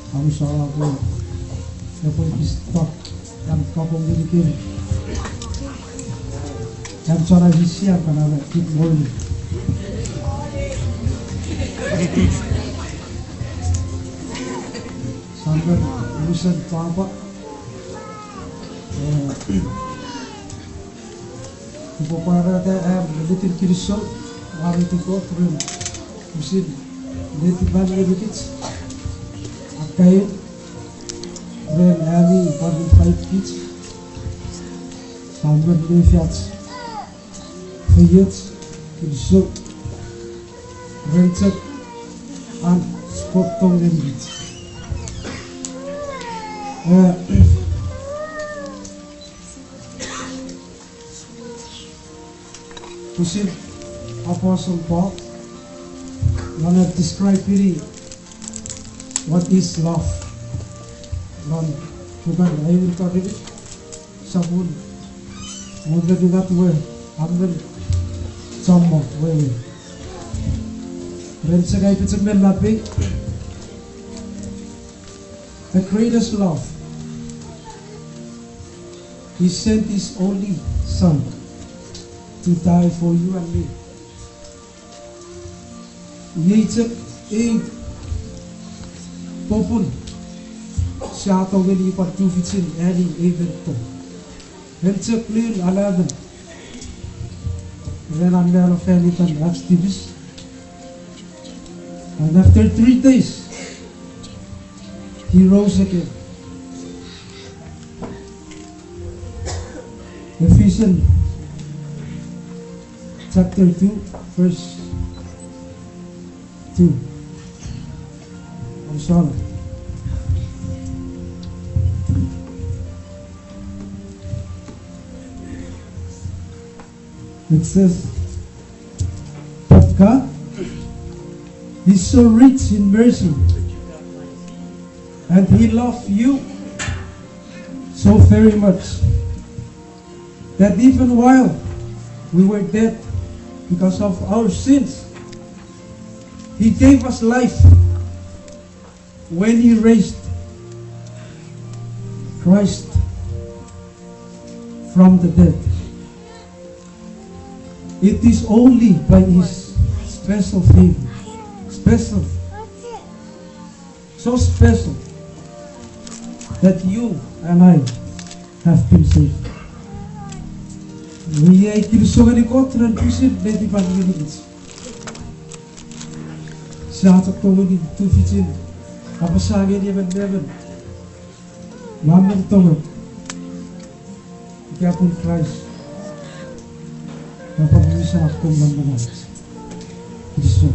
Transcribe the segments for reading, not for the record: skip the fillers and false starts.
Kami salah ko. Saya pun istak yang kapong milikin. Yang cara disiap kan ada keep going. Sampai urusan apa? Upara ada betul kirisol, hari itu kau turun musim betul banyak betul. Akai then Ali 45 feet sampai Lefiat Fayet kirisol Rentet and Sport Tong Lembit. Musim Apostle Paul gonna describe really what is love. Non bukan I will call it sabun. Mungkin tidak tuh, ambil sama wewe. Ren segai pecemel lapi. The greatest love. He sent His only Son to die for you and me. Yaitu popun siya atau gani partufitin ani evento. Yaitu clear alaman. Then I'm there of an activist. And after 3 days, He rose again. Ephesians chapter 2, verse 2. I'm sorry. It says, but God is so rich in mercy, and He loved you so very much, that even while we were dead because of our sins, He gave us life when He raised Christ from the dead. It is only by His special favor, special, so special, that you and I have been saved. We are kilusungan ni Kotran Pusin Betty Pangilis. Sa atak tunggu di tufitin, apa sahaja dia berdebat, lamen tunggu, dia pun Christ. Dapat bisa aku mengenal Kristus.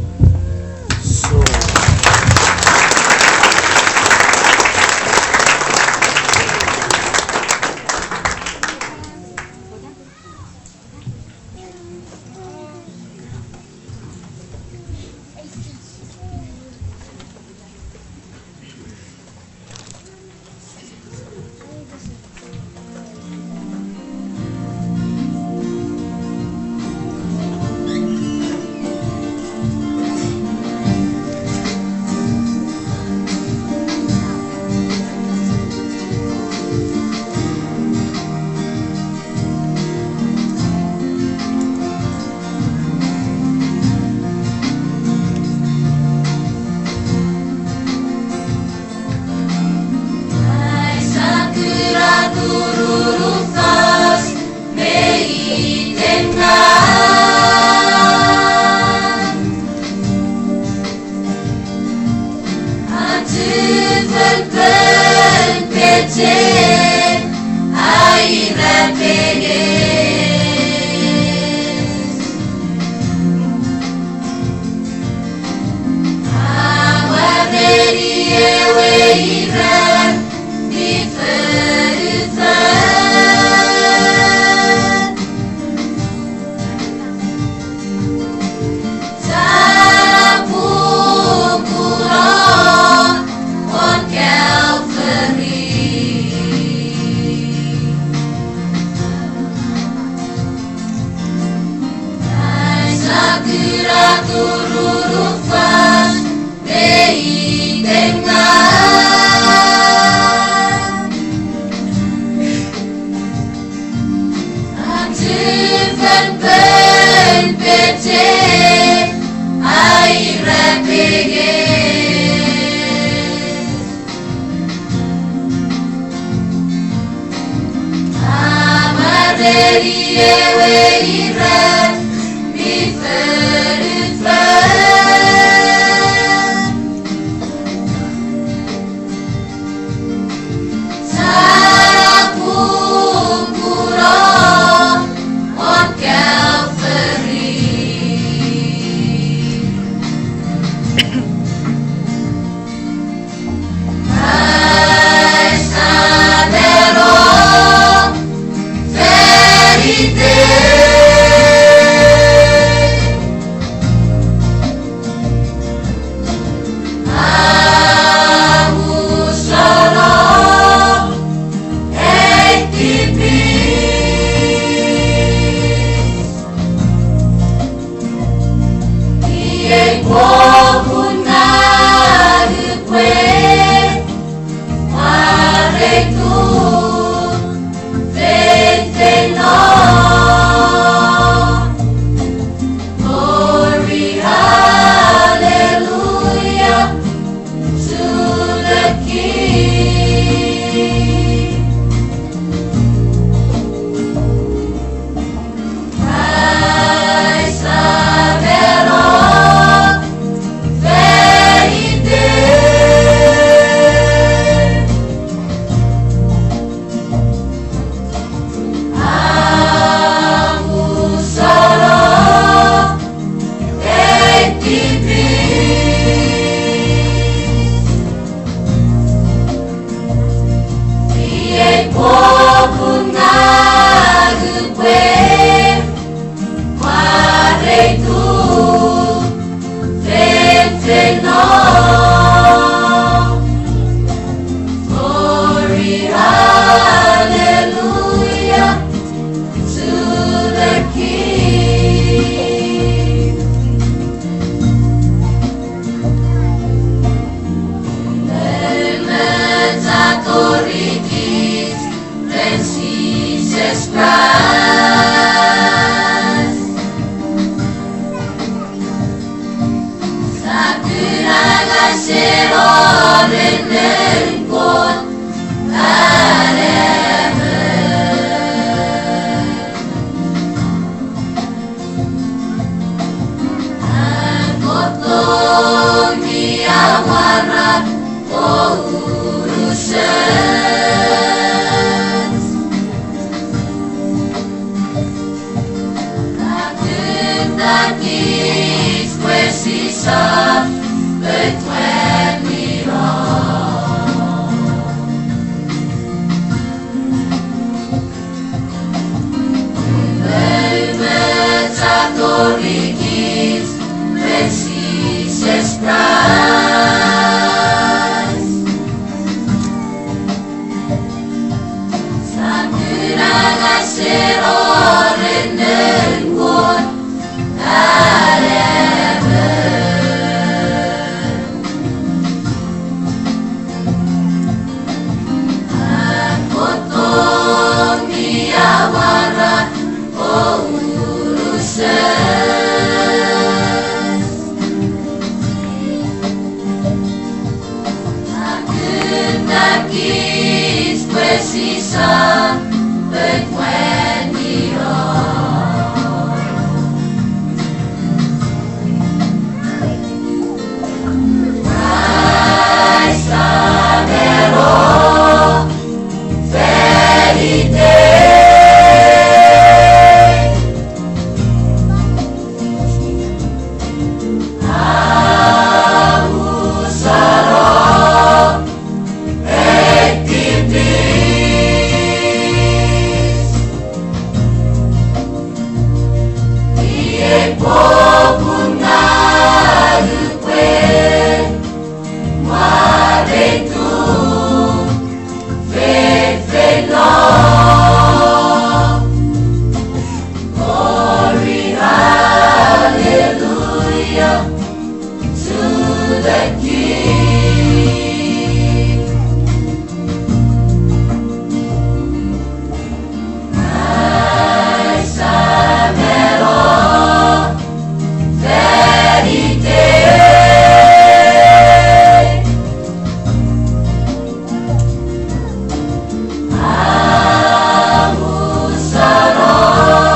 Sarò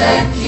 the